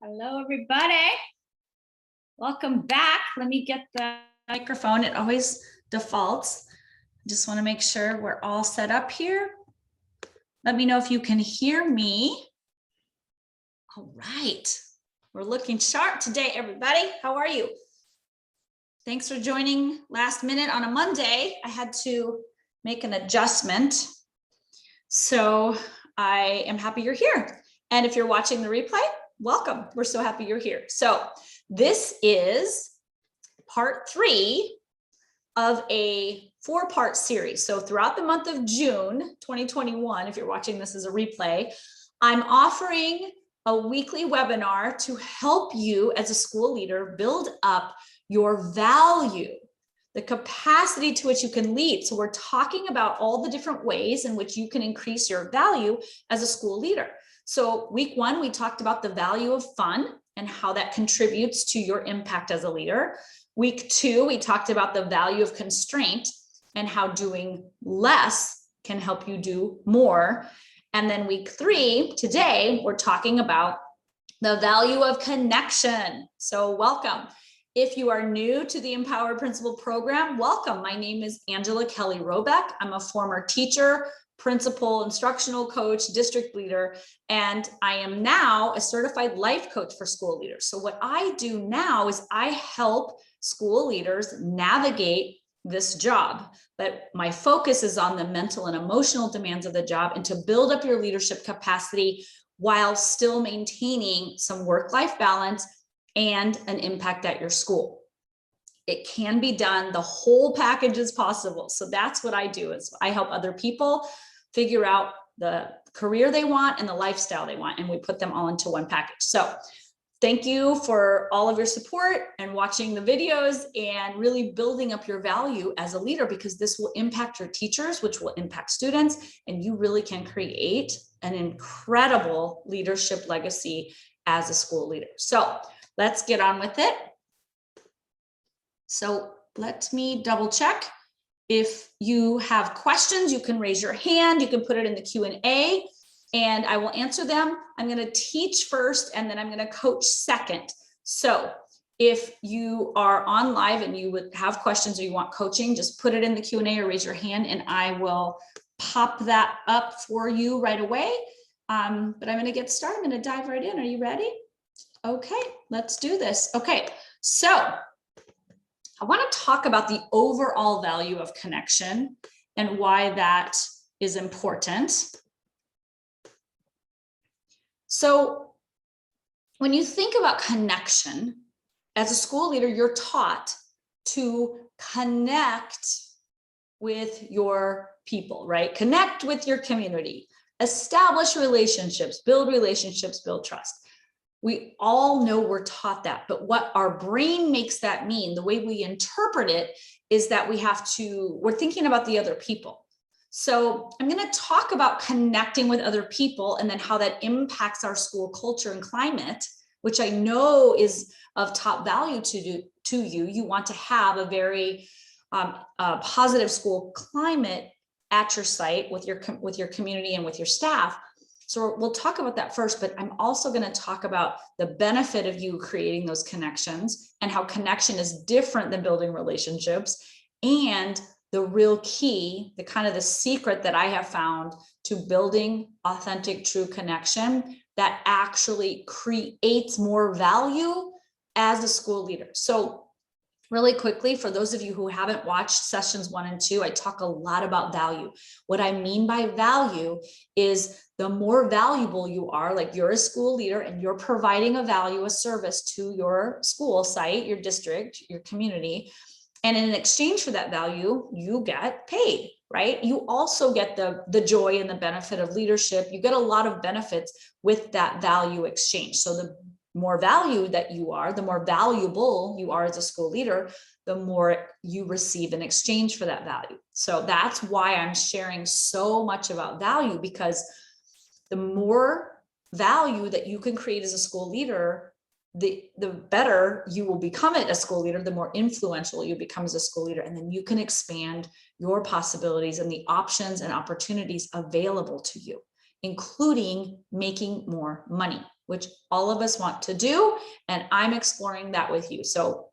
Hello, everybody. Welcome back. Let me get the microphone. It always defaults. I just want to make sure we're all set up here. Let me know if you can hear me. All right. We're looking sharp today, everybody. How are you? Thanks for joining last minute on a Monday. I had to make an adjustment. So I am happy you're here. And if you're watching the replay, welcome. We're so happy you're here. So this is part 3 of a 4-part series. So throughout the month of June 2021, if you're watching this as a replay, I'm offering a weekly webinar to help you as a school leader build up your value, the capacity to which you can lead. So we're talking about all the different ways in which you can increase your value as a school leader. So week 1, we talked about the value of fun and how that contributes to your impact as a leader. Week 2, we talked about the value of constraint and how doing less can help you do more. And then week 3, today, we're talking about the value of connection. So welcome. If you are new to the Empower Principal program, welcome. My name is Angela Kelly Robeck. I'm a former teacher, principal, instructional coach, district leader, and I am now a certified life coach for school leaders. So what I do now is I help school leaders navigate this job, but my focus is on the mental and emotional demands of the job and to build up your leadership capacity while still maintaining some work-life balance and an impact at your school. It can be done. The whole package is possible. So that's what I do, is I help other people figure out the career they want and the lifestyle they want, and we put them all into one package. So thank you for all of your support and watching the videos and really building up your value as a leader, because this will impact your teachers, which will impact students, and you really can create an incredible leadership legacy as a school leader. So let's get on with it. So let me double check. If you have questions, you can raise your hand. You can put it in the Q&A and I will answer them. I'm going to teach first and then I'm going to coach second. So if you are on live and you would have questions or you want coaching, just put it in the Q&A or raise your hand and I will pop that up for you right away. But I'm going to get started. I'm going to dive right in. Are you ready? Okay, let's do this. Okay, so I want to talk about the overall value of connection and why that is important. So when you think about connection, as a school leader, you're taught to connect with your people, right? Connect with your community, establish relationships, build trust. We all know we're taught that, but what our brain makes that mean, the way we interpret it, is that we're thinking about the other people. So I'm going to talk about connecting with other people and then how that impacts our school culture and climate, which I know is of top value to you. You want to have a very positive school climate at your site with your community and with your staff. So we'll talk about that first, but I'm also going to talk about the benefit of you creating those connections and how connection is different than building relationships, and the real key, the secret that I have found to building authentic, true connection that actually creates more value as a school leader. So really quickly, for those of you who haven't watched sessions 1 and 2, I talk a lot about value. What I mean by value is the more valuable you are, like you're a school leader and you're providing a value, a service to your school site, your district, your community. And in exchange for that value, you get paid, right? You also get the joy and the benefit of leadership. You get a lot of benefits with that value exchange. So the more value that you are, the more valuable you are as a school leader, the more you receive in exchange for that value. So that's why I'm sharing so much about value, because the more value that you can create as a school leader, the better you will become as a school leader, the more influential you become as a school leader. And then you can expand your possibilities and the options and opportunities available to you, including making more money. which all of us want to do. And I'm exploring that with you. So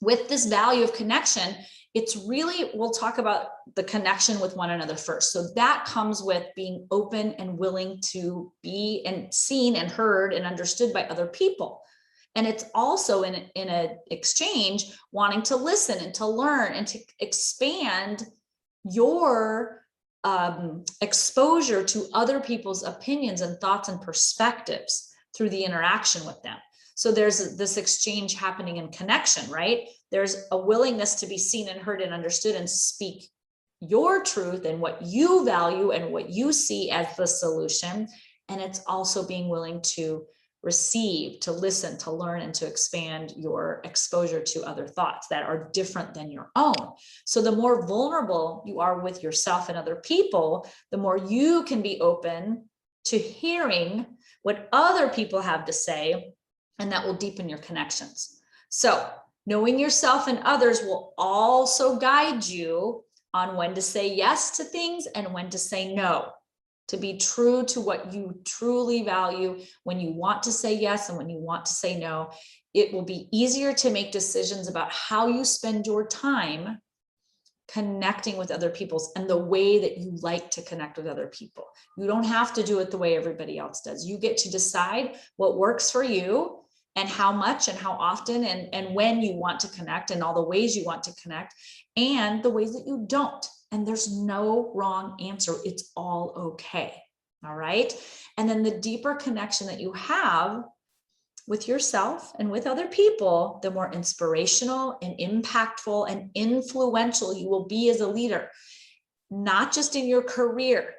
with this value of connection, it's really, we'll talk about the connection with one another first. So that comes with being open and willing to be and seen and heard and understood by other people. And it's also in an exchange, wanting to listen and to learn and to expand your exposure to other people's opinions and thoughts and perspectives through the interaction with them. So there's this exchange happening in connection, right? There's a willingness to be seen and heard and understood and speak your truth and what you value and what you see as the solution. And it's also being willing to receive, to listen, to learn, and to expand your exposure to other thoughts that are different than your own. So the more vulnerable you are with yourself and other people, the more you can be open to hearing what other people have to say, and that will deepen your connections. So knowing yourself and others will also guide you on when to say yes to things and when to say no, to be true to what you truly value, when you want to say yes and when you want to say no. It will be easier to make decisions about how you spend your time connecting with other people and the way that you like to connect with other people. You don't have to do it the way everybody else does. You get to decide what works for you and how much and how often and when you want to connect and all the ways you want to connect and the ways that you don't. And there's no wrong answer. It's all okay. All right. And then the deeper connection that you have with yourself and with other people, the more inspirational and impactful and influential you will be as a leader, not just in your career.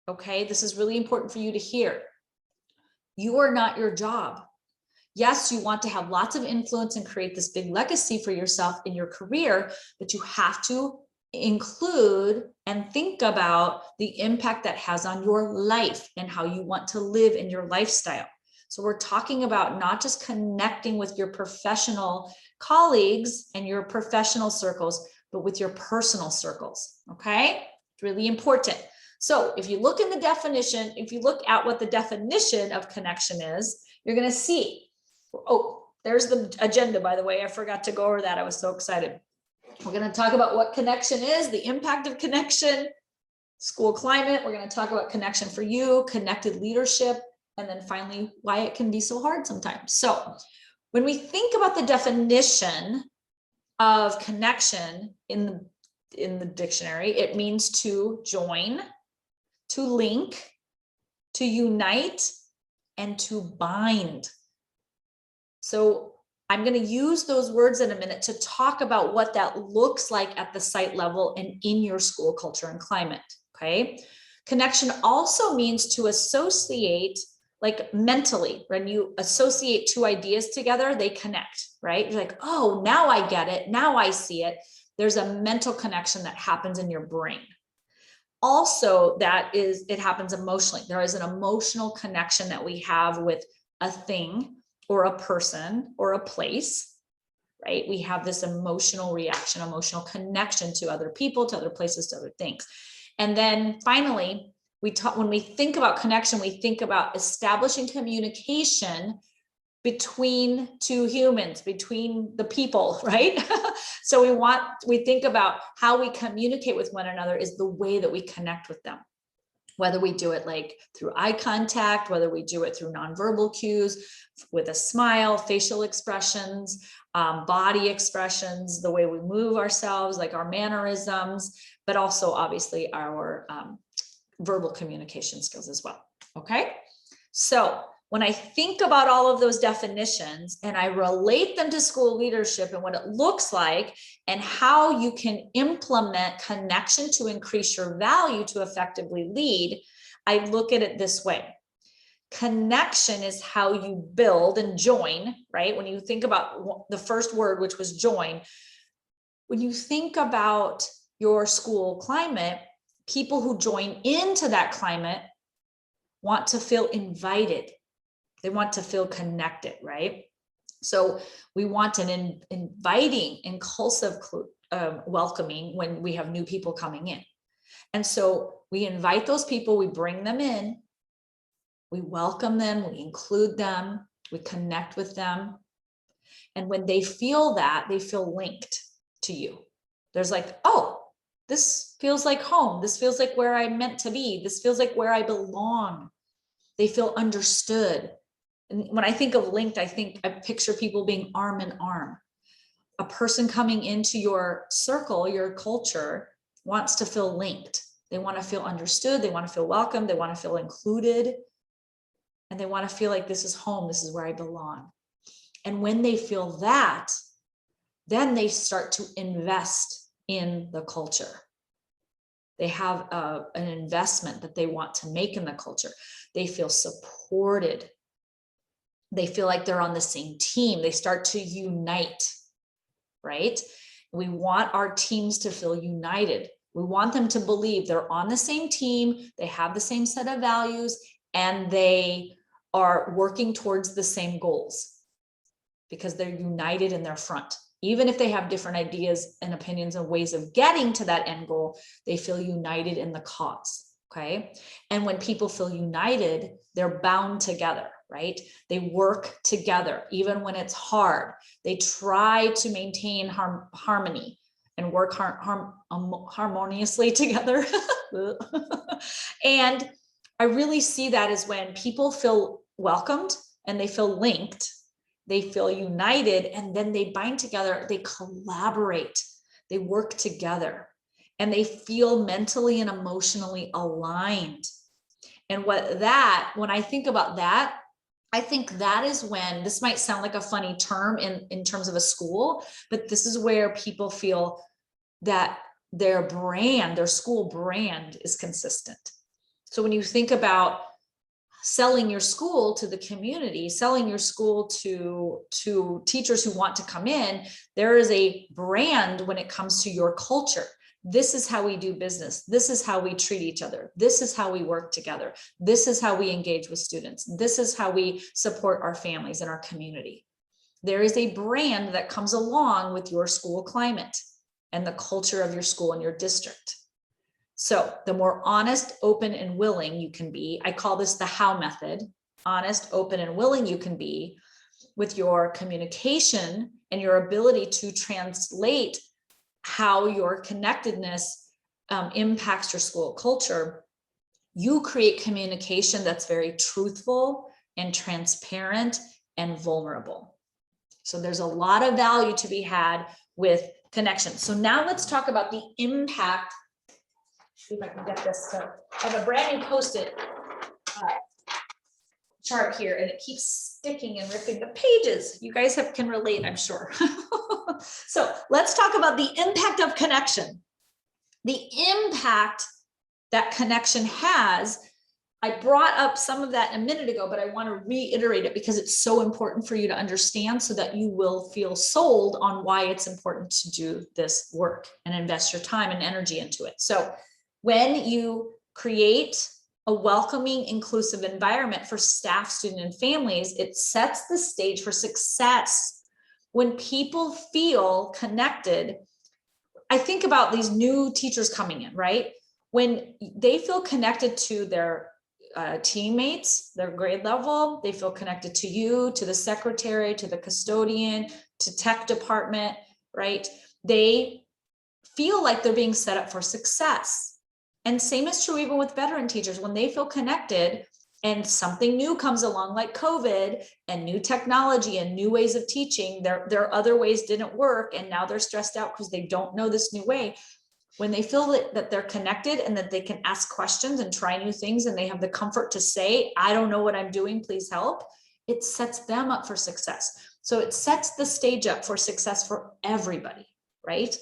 Okay. This is really important for you to hear. You are not your job. Yes, you want to have lots of influence and create this big legacy for yourself in your career, but you have to include and think about the impact that has on your life and how you want to live in your lifestyle. So we're talking about not just connecting with your professional colleagues and your professional circles, but with your personal circles. Okay, it's really important. So if you look in the definition, if you look at what the definition of connection is, you're going to see. Oh, there's the agenda, by the way. I forgot to go over that. I was so excited. We're going to talk about what connection is, the impact of connection, school climate. We're going to talk about connection for you, connected leadership, and then finally, why it can be so hard sometimes. So when we think about the definition of connection in the dictionary, it means to join, to link, to unite, and to bind. So I'm going to use those words in a minute to talk about what that looks like at the site level and in your school culture and climate. Okay. Connection also means to associate, like mentally, when you associate two ideas together, they connect, right? You're like, oh, now I get it. Now I see it. There's a mental connection that happens in your brain. Also, it happens emotionally. There is an emotional connection that we have with a thing or a person or a place, right? We have this emotional reaction, emotional connection to other people, to other places, to other things. And then finally, when we think about connection, we think about establishing communication between two humans, between the people, right? So we think about how we communicate with one another is the way that we connect with them. Whether we do it like through eye contact, whether we do it through nonverbal cues, with a smile, facial expressions, body expressions, the way we move ourselves, like our mannerisms, but also obviously our verbal communication skills as well. Okay. So when I think about all of those definitions and I relate them to school leadership and what it looks like and how you can implement connection to increase your value to effectively lead, I look at it this way. Connection is how you build and join, right? When you think about the first word, which was join, when you think about your school climate, people who join into that climate want to feel invited. They want to feel connected, right? So we want an inviting, inclusive welcoming when we have new people coming in. And so we invite those people, we bring them in, We welcome them, we include them, we connect with them. And when they feel that, they feel linked to you. There's like, oh, this feels like home. This feels like where I'm meant to be. This feels like where I belong. They feel understood. And when I think of linked, I picture people being arm in arm. A person coming into your circle, your culture, wants to feel linked. They want to feel understood. They want to feel welcome. They want to feel included. And they want to feel like this is home. This is where I belong. And when they feel that, then they start to invest in the culture. They have an investment that they want to make in the culture. They feel supported. They feel like they're on the same team. They start to unite, right? We want our teams to feel united. We want them to believe they're on the same team, they have the same set of values, and they are working towards the same goals because they're united in their front. Even if they have different ideas and opinions and ways of getting to that end goal, they feel united in the cause, okay? And when people feel united, they're bound together, right? They work together, even when it's hard. They try to maintain harmony and work harmoniously together. And I really see that as when people feel welcomed and they feel linked, they feel united, and then they bind together, they collaborate, they work together, and they feel mentally and emotionally aligned. And when I think about that, I think that is when, this might sound like a funny term in terms of a school, but this is where people feel that their brand, their school brand is consistent. So when you think about selling your school to the community, selling your school to teachers who want to come in, there is a brand when it comes to your culture. This is how we do business. This is how we treat each other. This is how we work together. This is how we engage with students. This is how we support our families and our community. There is a brand that comes along with your school climate and the culture of your school and your district. So the more honest, open, and willing you can be, I call this the how method, honest, open, and willing you can be with your communication and your ability to translate how your connectedness impacts your school culture. You create communication that's very truthful and transparent and vulnerable. So there's a lot of value to be had with connection. So now let's talk about the impact. See if I can get this. I have a brand new Post-it chart here, and it keeps sticking and ripping the pages. You guys can relate, I'm sure. So let's talk about the impact of connection. The impact that connection has. I brought up some of that a minute ago, but I want to reiterate it because it's so important for you to understand so that you will feel sold on why it's important to do this work and invest your time and energy into it. So when you create a welcoming, inclusive environment for staff, student, and families, it sets the stage for success. When people feel connected, I think about these new teachers coming in, right? When they feel connected to their teammates, their grade level, they feel connected to you, to the secretary, to the custodian, to tech department, right? They feel like they're being set up for success. And same is true even with veteran teachers. When they feel connected and something new comes along like COVID and new technology and new ways of teaching, their other ways didn't work, and now they're stressed out because they don't know this new way. When they feel that they're connected and that they can ask questions and try new things, and they have the comfort to say, I don't know what I'm doing, please help, it sets them up for success. So it sets the stage up for success for everybody, right?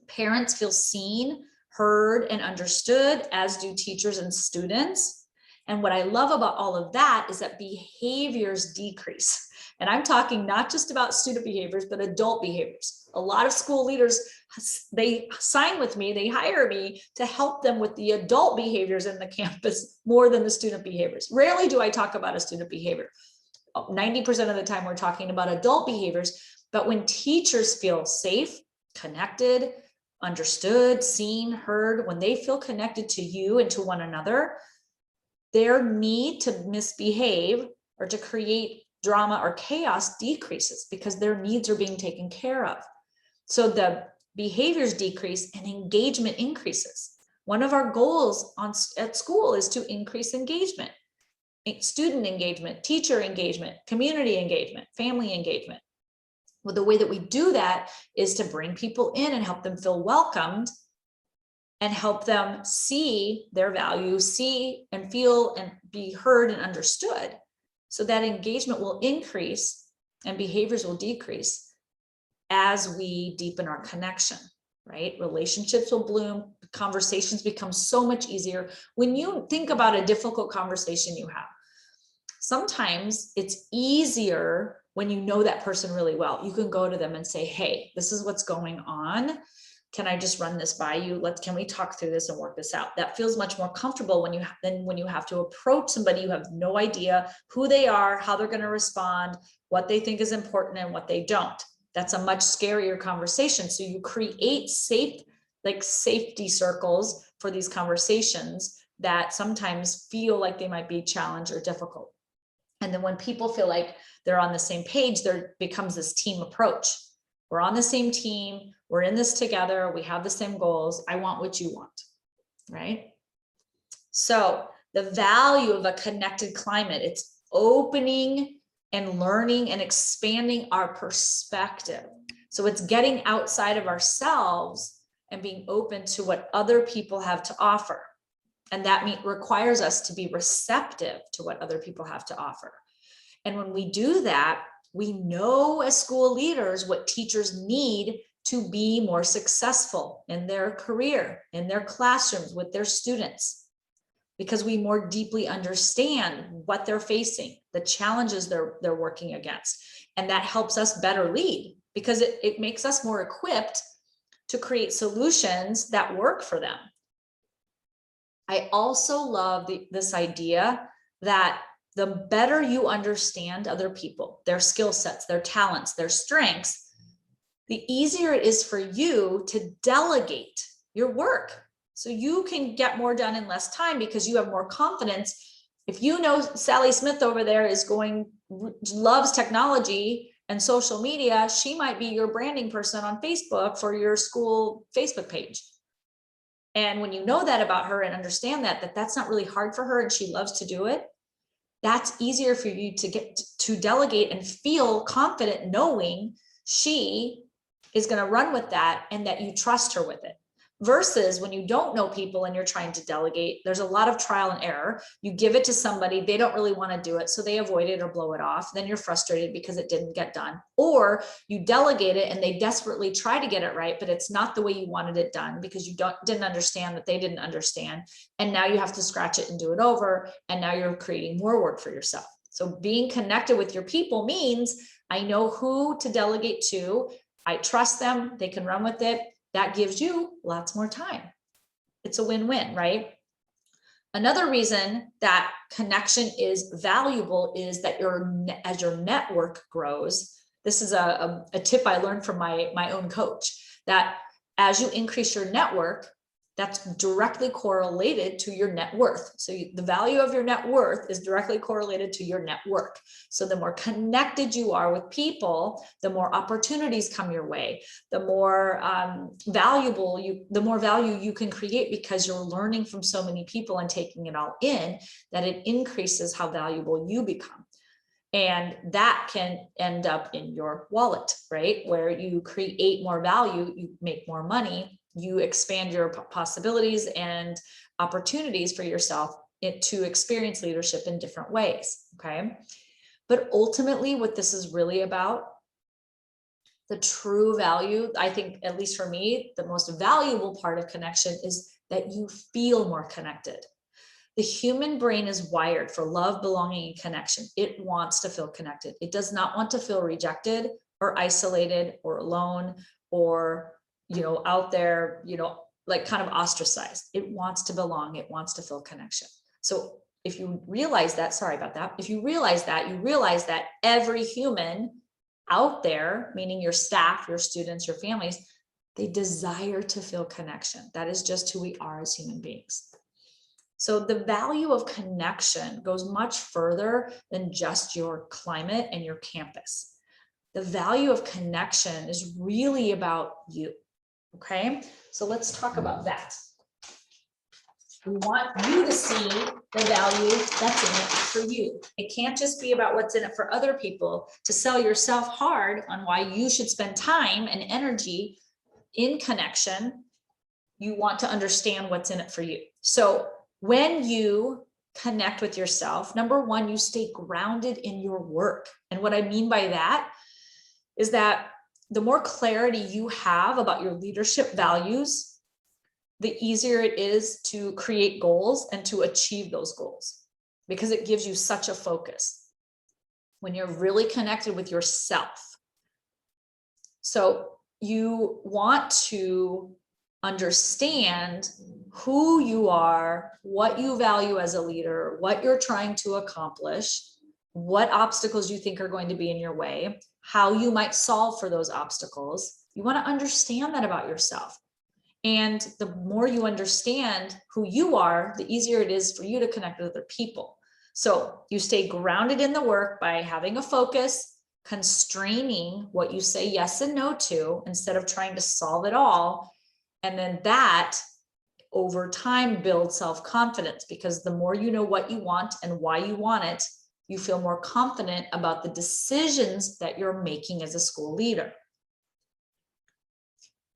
Parents feel seen, heard, and understood, as do teachers and students. And what I love about all of that is that behaviors decrease. And I'm talking not just about student behaviors, but adult behaviors. A lot of school leaders, they sign with me, they hire me to help them with the adult behaviors in the campus more than the student behaviors. Rarely do I talk about a student behavior. 90% of the time we're talking about adult behaviors. But when teachers feel safe, connected, understood, seen, heard, when they feel connected to you and to one another, their need to misbehave or to create drama or chaos decreases because their needs are being taken care of. So the behaviors decrease and engagement increases. One of our goals at school is to increase engagement, student engagement, teacher engagement, community engagement, family engagement. Well, the way that we do that is to bring people in and help them feel welcomed and help them see their value, see and feel and be heard and understood, so that engagement will increase and behaviors will decrease as we deepen our connection, right? Relationships will bloom, conversations become so much easier. When you think about a difficult conversation you have, sometimes it's easier when you know that person really well. You can go to them and say, hey, this is what's going on. Can I just run this by you? Can we talk through this and work this out? That feels much more comfortable than when you have to approach somebody. You have no idea who they are, how they're going to respond, what they think is important and what they don't. That's a much scarier conversation. So you create safety circles for these conversations that sometimes feel like they might be challenged or difficult. And then when people feel like they're on the same page, there becomes this team approach. We're on the same team. We're in this together. We have the same goals. I want what you want, right? So the value of a connected climate, it's opening and learning and expanding our perspective. So it's getting outside of ourselves and being open to what other people have to offer. And that requires us to be receptive to what other people have to offer. And when we do that, we know as school leaders what teachers need to be more successful in their career, in their classrooms, with their students, because we more deeply understand what they're facing, the challenges they're working against. And that helps us better lead because it makes us more equipped to create solutions that work for them. I also love this idea that the better you understand other people, their skill sets, their talents, their strengths, the easier it is for you to delegate your work. So you can get more done in less time because you have more confidence. If you know Sally Smith over there loves technology and social media, she might be your branding person on Facebook for your school Facebook page. And when you know that about her and understand that that's not really hard for her and she loves to do it, that's easier for you to get to delegate and feel confident knowing she is going to run with that and that you trust her with it. Versus when you don't know people and you're trying to delegate, there's a lot of trial and error. You give it to somebody, they don't really want to do it, so they avoid it or blow it off. Then you're frustrated because it didn't get done. Or you delegate it and they desperately try to get it right, but it's not the way you wanted it done because you didn't understand that they didn't understand. And now you have to scratch it and do it over. And now you're creating more work for yourself. So being connected with your people means I know who to delegate to. I trust them. They can run with it. That gives you lots more time. It's a win-win, right? Another reason that connection is valuable is that as your network grows, this is a tip I learned from my own coach, that as you increase your network, that's directly correlated to your net worth. So the value of your net worth is directly correlated to your network. So the more connected you are with people, the more opportunities come your way, the more the more value you can create because you're learning from so many people and taking it all in, that it increases how valuable you become. And that can end up in your wallet, right? Where you create more value, you make more money, you expand your possibilities and opportunities for yourself to experience leadership in different ways, okay? But ultimately, what this is really about, the true value, I think, at least for me, the most valuable part of connection is that you feel more connected. The human brain is wired for love, belonging, and connection. It wants to feel connected. It does not want to feel rejected or isolated or alone or, out there, like kind of ostracized. It wants to belong. It wants to feel connection. So if you realize that, sorry about that. If you realize that every human out there, meaning your staff, your students, your families, they desire to feel connection. That is just who we are as human beings. So the value of connection goes much further than just your climate and your campus. The value of connection is really about you. Okay, so let's talk about that. We want you to see the value that's in it for you. It can't just be about what's in it for other people to sell yourself hard on why you should spend time and energy in connection. You want to understand what's in it for you. So when you connect with yourself, number one, you stay grounded in your work. And what I mean by that is that the more clarity you have about your leadership values, the easier it is to create goals and to achieve those goals, because it gives you such a focus when you're really connected with yourself. So you want to understand who you are, what you value as a leader, what you're trying to accomplish, what obstacles you think are going to be in your way, how you might solve for those obstacles. You want to understand that about yourself. And the more you understand who you are, the easier it is for you to connect with other people. So you stay grounded in the work by having a focus, constraining what you say yes and no to instead of trying to solve it all. And then that over time builds self-confidence, because the more you know what you want and why you want it, you feel more confident about the decisions that you're making as a school leader.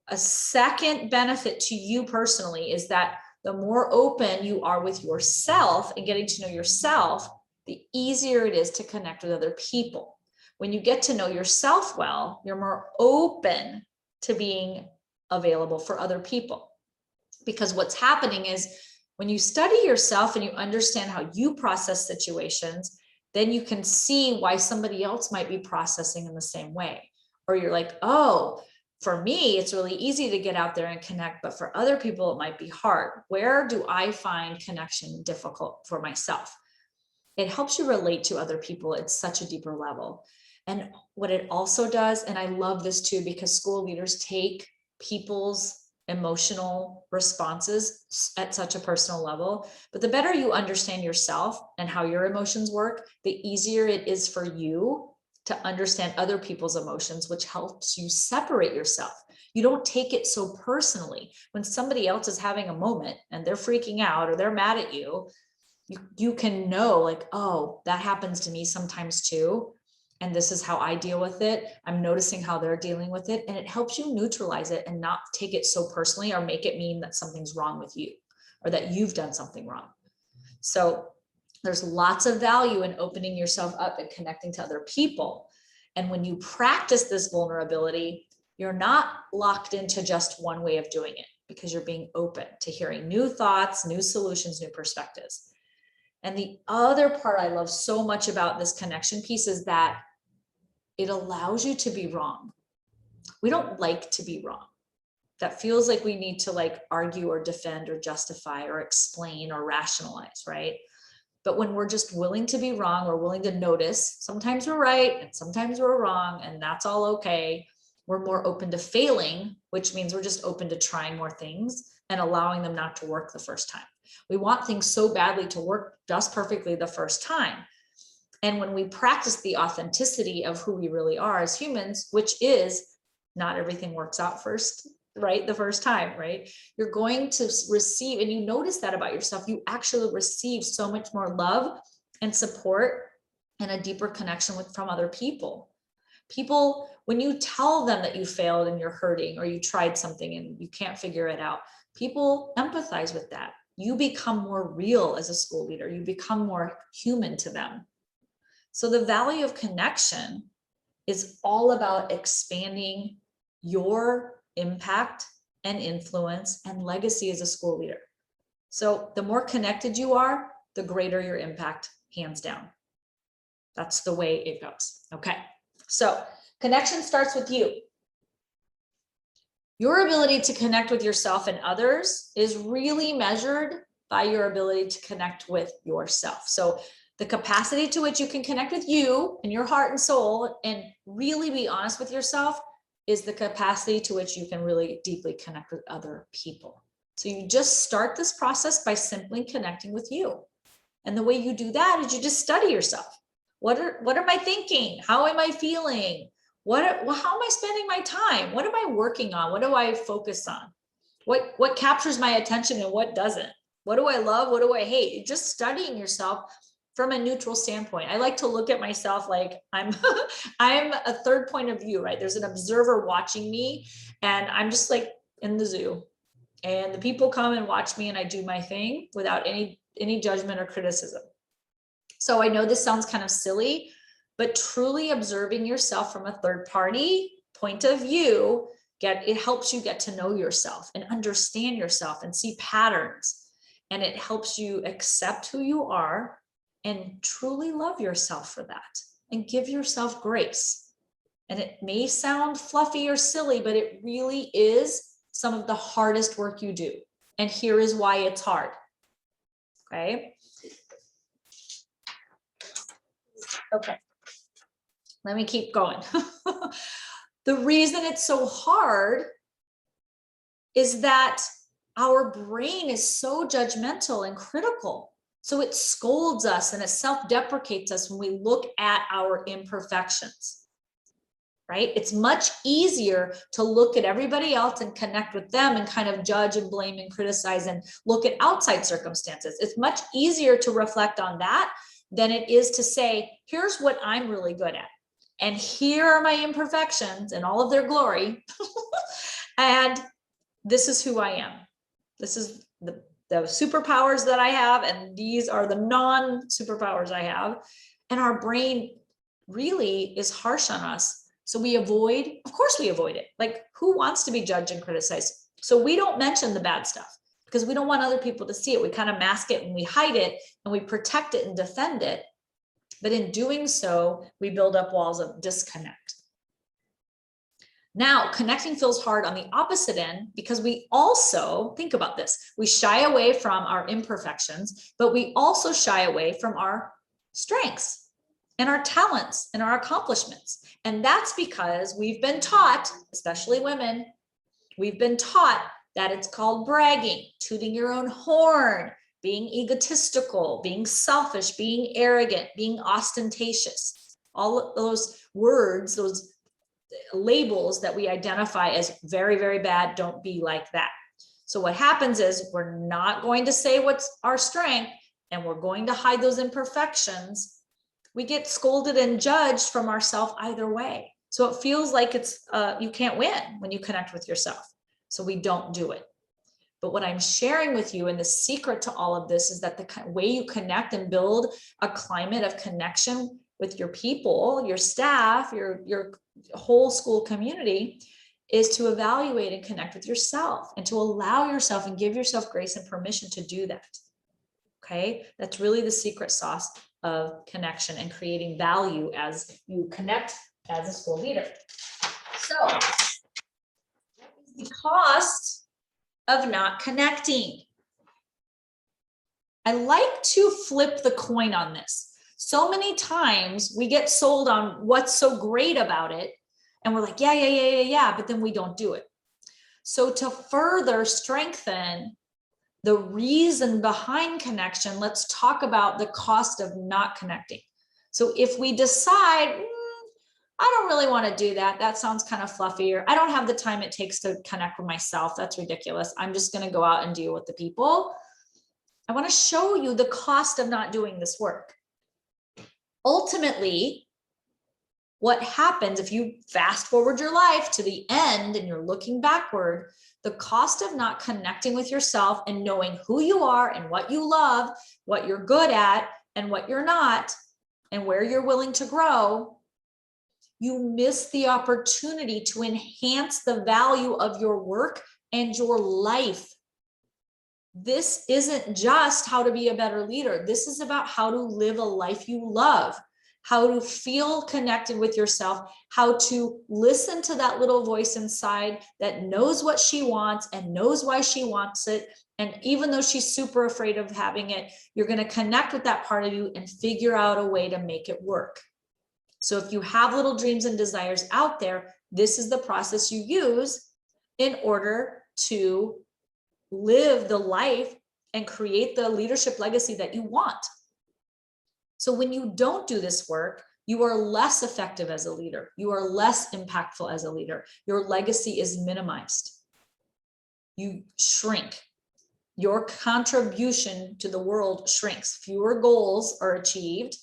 A second benefit to you personally is that the more open you are with yourself and getting to know yourself, the easier it is to connect with other people. When you get to know yourself well, you're more open to being available for other people. Because what's happening is when you study yourself and you understand how you process situations, then you can see why somebody else might be processing in the same way. Or you're like, oh, for me, it's really easy to get out there and connect, but for other people, it might be hard. Where do I find connection difficult for myself? It helps you relate to other people at such a deeper level. And what it also does, and I love this too, because school leaders take people's emotional responses at such a personal level, but the better you understand yourself and how your emotions work, the easier it is for you to understand other people's emotions, which helps you separate yourself. You don't take it so personally. When somebody else is having a moment and they're freaking out or they're mad at you, you can know like, oh, that happens to me sometimes too. And this is how I deal with it. I'm noticing how they're dealing with it. And it helps you neutralize it and not take it so personally or make it mean that something's wrong with you or that you've done something wrong. So there's lots of value in opening yourself up and connecting to other people. And when you practice this vulnerability, you're not locked into just one way of doing it, because you're being open to hearing new thoughts, new solutions, new perspectives. And the other part I love so much about this connection piece is that it allows you to be wrong. We don't like to be wrong. That feels like we need to like argue or defend or justify or explain or rationalize, right? But when we're just willing to be wrong, we're willing to notice, sometimes we're right and sometimes we're wrong, and that's all okay. We're more open to failing, which means we're just open to trying more things and allowing them not to work the first time. We want things so badly to work just perfectly the first time. And when we practice the authenticity of who we really are as humans, which is not everything works out first, right? The first time, right? You're going to receive, and you notice that about yourself, you actually receive so much more love and support and a deeper connection from other people. People, when you tell them that you failed and you're hurting or you tried something and you can't figure it out, people empathize with that. You become more real as a school leader. You become more human to them. So the value of connection is all about expanding your impact and influence and legacy as a school leader. So the more connected you are, the greater your impact, hands down. That's the way it goes. Okay. So connection starts with you. Your ability to connect with yourself and others is really measured by your ability to connect with yourself. So the capacity to which you can connect with you and your heart and soul and really be honest with yourself is the capacity to which you can really deeply connect with other people. So you just start this process by simply connecting with you. And the way you do that is you just study yourself. What am I thinking? How am I feeling? How am I spending my time? What am I working on? What do I focus on? What captures my attention and what doesn't? What do I love? What do I hate? Just studying yourself from a neutral standpoint. I like to look at myself like I'm a third point of view, right? There's an observer watching me, and I'm just like in the zoo. And the people come and watch me, and I do my thing without any judgment or criticism. So I know this sounds kind of silly, but truly observing yourself from a third party point of view, it helps you get to know yourself and understand yourself and see patterns. And it helps you accept who you are and truly love yourself for that and give yourself grace. And it may sound fluffy or silly, but it really is some of the hardest work you do. And here is why it's hard. Okay. Okay. Let me keep going. The reason it's so hard is that our brain is so judgmental and critical. So it scolds us and it self-deprecates us when we look at our imperfections. Right? It's much easier to look at everybody else and connect with them and kind of judge and blame and criticize and look at outside circumstances. It's much easier to reflect on that than it is to say, here's what I'm really good at. And here are my imperfections and all of their glory. And this is who I am. This is the superpowers that I have. And these are the non-superpowers I have. And our brain really is harsh on us. So we avoid, of course we avoid it. Like, who wants to be judged and criticized? So we don't mention the bad stuff because we don't want other people to see it. We kind of mask it and we hide it and we protect it and defend it. But in doing so, we build up walls of disconnect. Now, connecting feels hard on the opposite end because we also, think about this, we shy away from our imperfections, but we also shy away from our strengths and our talents and our accomplishments. And that's because we've been taught, especially women, we've been taught that it's called bragging, tooting your own horn, being egotistical, being selfish, being arrogant, being ostentatious. All of those words, those labels that we identify as very, very bad, don't be like that. So what happens is we're not going to say what's our strength and we're going to hide those imperfections. We get scolded and judged from ourselves either way. So it feels like it's you can't win when you connect with yourself. So we don't do it. But what I'm sharing with you, and the secret to all of this, is that the way you connect and build a climate of connection with your people, your staff, your whole school community, is to evaluate and connect with yourself and to allow yourself and give yourself grace and permission to do that. Okay, that's really the secret sauce of connection and creating value as you connect as a school leader. So, what is the cost of not connecting? I like to flip the coin on this. So many times we get sold on what's so great about it, and we're like, yeah, but then we don't do it. So to further strengthen the reason behind connection, let's talk about the cost of not connecting. So if we decide, I don't really want to do that, that sounds kind of fluffy, or I don't have the time it takes to connect with myself, that's ridiculous, I'm just going to go out and deal with the people. I want to show you the cost of not doing this work. Ultimately, what happens if you fast forward your life to the end and you're looking backward, the cost of not connecting with yourself and knowing who you are and what you love, what you're good at and what you're not, and where you're willing to grow, you miss the opportunity to enhance the value of your work and your life. This isn't just how to be a better leader. This is about how to live a life you love, how to feel connected with yourself, how to listen to that little voice inside that knows what she wants and knows why she wants it. And even though she's super afraid of having it, you're going to connect with that part of you and figure out a way to make it work. So if you have little dreams and desires out there, this is the process you use in order to live the life and create the leadership legacy that you want. So when you don't do this work, you are less effective as a leader. You are less impactful as a leader. Your legacy is minimized. You shrink. Your contribution to the world shrinks. Fewer goals are achieved.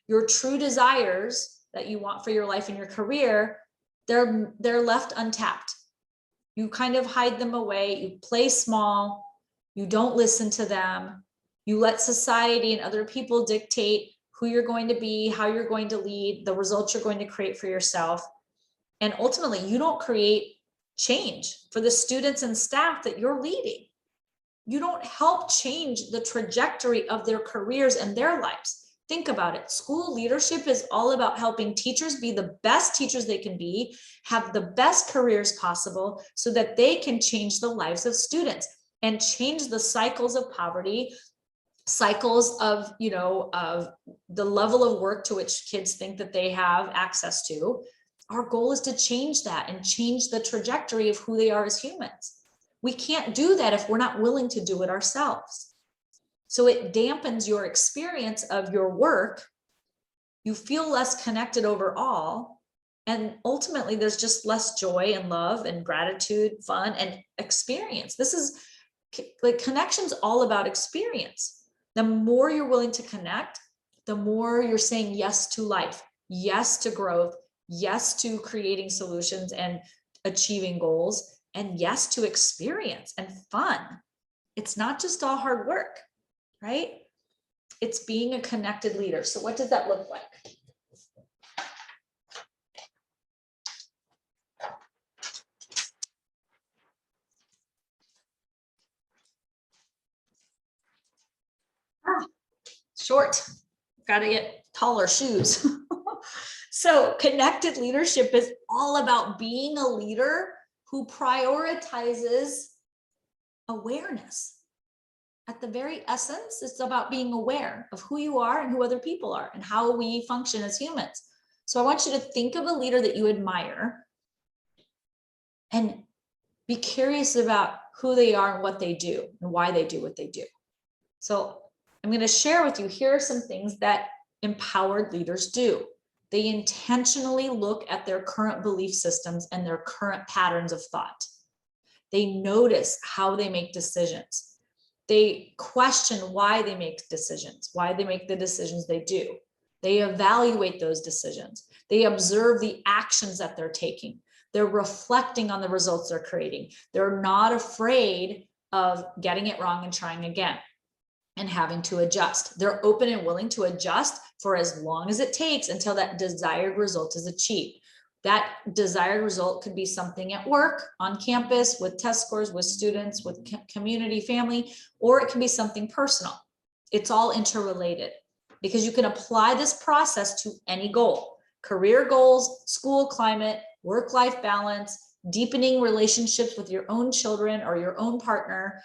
Your true desires that you want for your life and your career, they're left untapped. You kind of hide them away. You play small. You don't listen to them. You let society and other people dictate who you're going to be, how you're going to lead, the results you're going to create for yourself. And ultimately, you don't create change for the students and staff that you're leading. You don't help change the trajectory of their careers and their lives. Think about it. School leadership is all about helping teachers be the best teachers they can be, have the best careers possible so that they can change the lives of students and change the cycles of poverty, cycles of, of the level of work to which kids think that they have access to. Our goal is to change that and change the trajectory of who they are as humans. We can't do that if we're not willing to do it ourselves. So it dampens your experience of your work. You feel less connected overall. And ultimately, there's just less joy and love and gratitude, fun, and experience. This is like connection's all about experience. The more you're willing to connect, the more you're saying yes to life, yes to growth, yes to creating solutions and achieving goals, and yes to experience and fun. It's not just all hard work, right? It's being a connected leader. So what does that look like? Short, got to get taller shoes. So connected leadership is all about being a leader who prioritizes awareness. At the very essence, it's about being aware of who you are and who other people are and how we function as humans. So I want you to think of a leader that you admire and be curious about who they are and what they do and why they do what they do. So I'm going to share with you, here are some things that empowered leaders do. They intentionally look at their current belief systems and their current patterns of thought. They notice how they make decisions. They question why they make decisions, why they make the decisions they do. They evaluate those decisions. They observe the actions that they're taking. They're reflecting on the results they're creating. They're not afraid of getting it wrong and trying again and having to adjust. They're open and willing to adjust for as long as it takes until that desired result is achieved. That desired result could be something at work, on campus, with test scores, with students, with community, family, or it can be something personal. It's all interrelated because you can apply this process to any goal: career goals, school climate, work-life balance, deepening relationships with your own children or your own partner,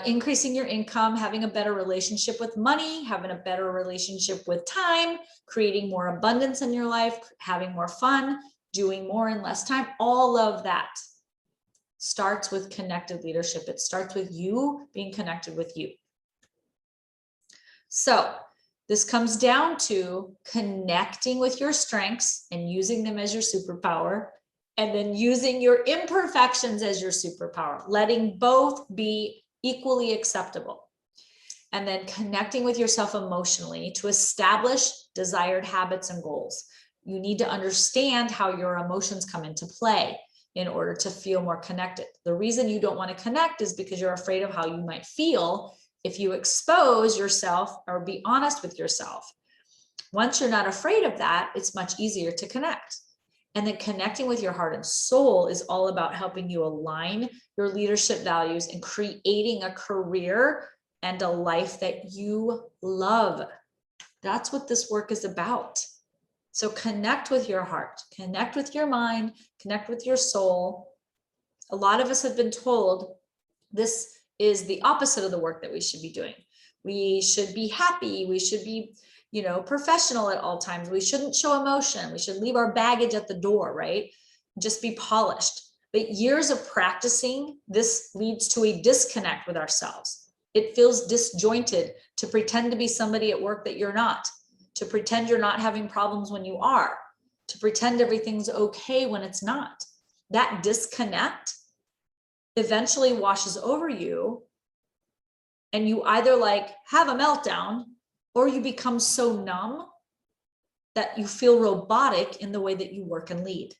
increasing your income, having a better relationship with money, having a better relationship with time, creating more abundance in your life, having more fun, doing more in less time. All of that starts with connected leadership. It starts with you being connected with you. So this comes down to connecting with your strengths and using them as your superpower, and then using your imperfections as your superpower, letting both be equally acceptable. And then connecting with yourself emotionally to establish desired habits and goals. You need to understand how your emotions come into play in order to feel more connected. The reason you don't want to connect is because you're afraid of how you might feel if you expose yourself or be honest with yourself. Once you're not afraid of that, it's much easier to connect. And then connecting with your heart and soul is all about helping you align your leadership values and creating a career and a life that you love. That's what this work is about. So connect with your heart, connect with your mind, connect with your soul. A lot of us have been told this is the opposite of the work that we should be doing. We should be happy. We should be, professional at all times. We shouldn't show emotion. We should leave our baggage at the door, right? Just be polished. But years of practicing this leads to a disconnect with ourselves. It feels disjointed to pretend to be somebody at work that you're not, to pretend you're not having problems when you are, to pretend everything's okay when it's not. That disconnect eventually washes over you, and you either like have a meltdown, or you become so numb that you feel robotic in the way that you work and lead.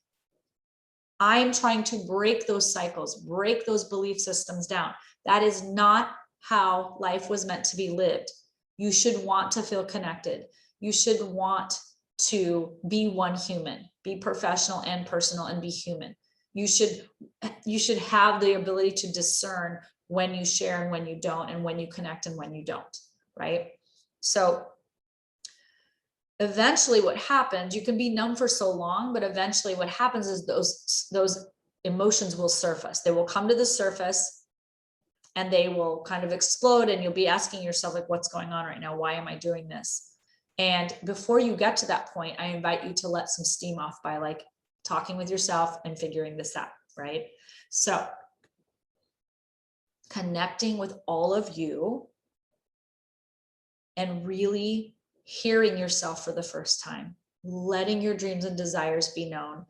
I'm trying to break those cycles, break those belief systems down. That is not how life was meant to be lived. You should want to feel connected. You should want to be one human, be professional and personal, and be human. You should have the ability to discern when you share and when you don't, and when you connect and when you don't, right? So eventually what happens, you can be numb for so long, but eventually what happens is those emotions will surface. They will come to the surface and they will kind of explode, and you'll be asking yourself, like, what's going on right now? Why am I doing this? And before you get to that point, I invite you to let some steam off by like talking with yourself and figuring this out, right? So connecting with all of you and really hearing yourself for the first time, letting your dreams and desires be known,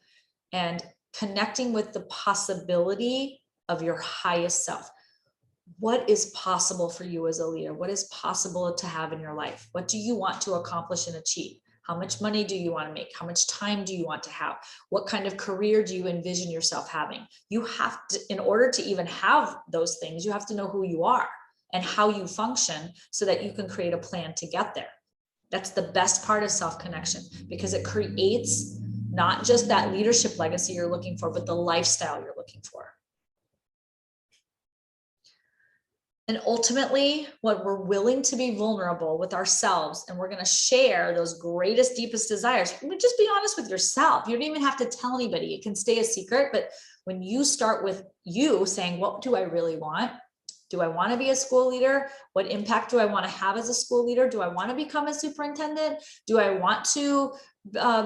and connecting with the possibility of your highest self. What is possible for you as a leader? What is possible to have in your life? What do you want to accomplish and achieve? How much money do you want to make? How much time do you want to have? What kind of career do you envision yourself having? You have to, in order to even have those things, you have to know who you are and how you function so that you can create a plan to get there. That's the best part of self-connection, because it creates not just that leadership legacy you're looking for, but the lifestyle you're looking for. And ultimately, when we're willing to be vulnerable with ourselves and we're going to share those greatest, deepest desires, just be honest with yourself. You don't even have to tell anybody. It can stay a secret. But when you start with you saying, what do I really want? Do I want to be a school leader? What impact do I want to have as a school leader? Do I want to become a superintendent? Do I want to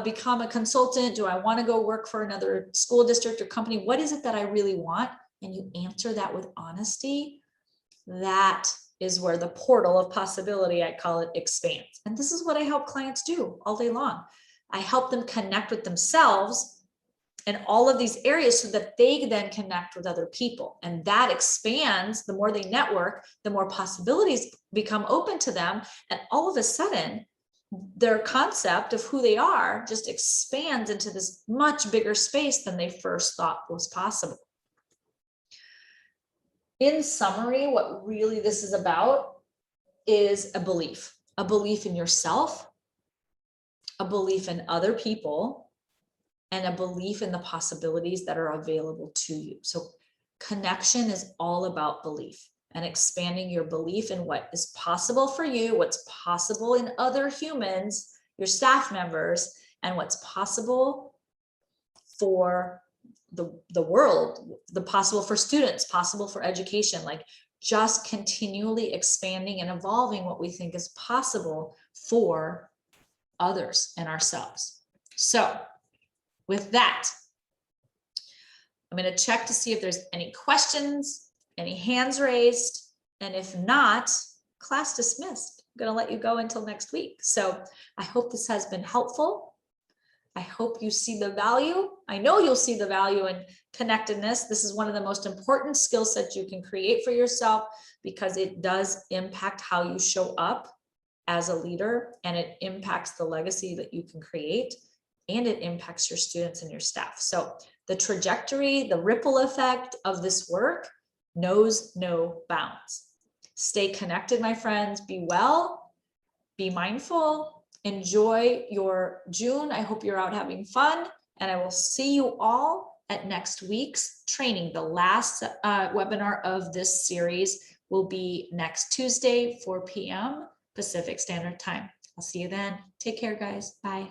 become a consultant? Do I want to go work for another school district or company? What is it that I really want? And you answer that with honesty. That is where the portal of possibility, I call it, expands. And this is what I help clients do all day long. I help them connect with themselves in all of these areas so that they then connect with other people. And that expands. The more they network, the more possibilities become open to them. And all of a sudden, their concept of who they are just expands into this much bigger space than they first thought was possible. In summary, what really this is about is a belief in yourself, a belief in other people, and a belief in the possibilities that are available to you. So connection is all about belief and expanding your belief in what is possible for you, what's possible in other humans, your staff members, and what's possible for the world, the possible for students, possible for education, like just continually expanding and evolving what we think is possible for others and ourselves. So with that, I'm going to check to see if there's any questions, any hands raised, and if not, class dismissed. I'm going to let you go until next week. So I hope this has been helpful. I hope you see the value. I know you'll see the value in connectedness. This is one of the most important skill sets you can create for yourself, because it does impact how you show up as a leader, and it impacts the legacy that you can create, and it impacts your students and your staff. So the trajectory, the ripple effect of this work knows no bounds. Stay connected, my friends. Be well, be mindful. Enjoy your June. I hope you're out having fun, and I will see you all at next week's training. The last webinar of this series will be next Tuesday, 4 p.m. Pacific Standard Time. I'll see you then. Take care, guys. Bye.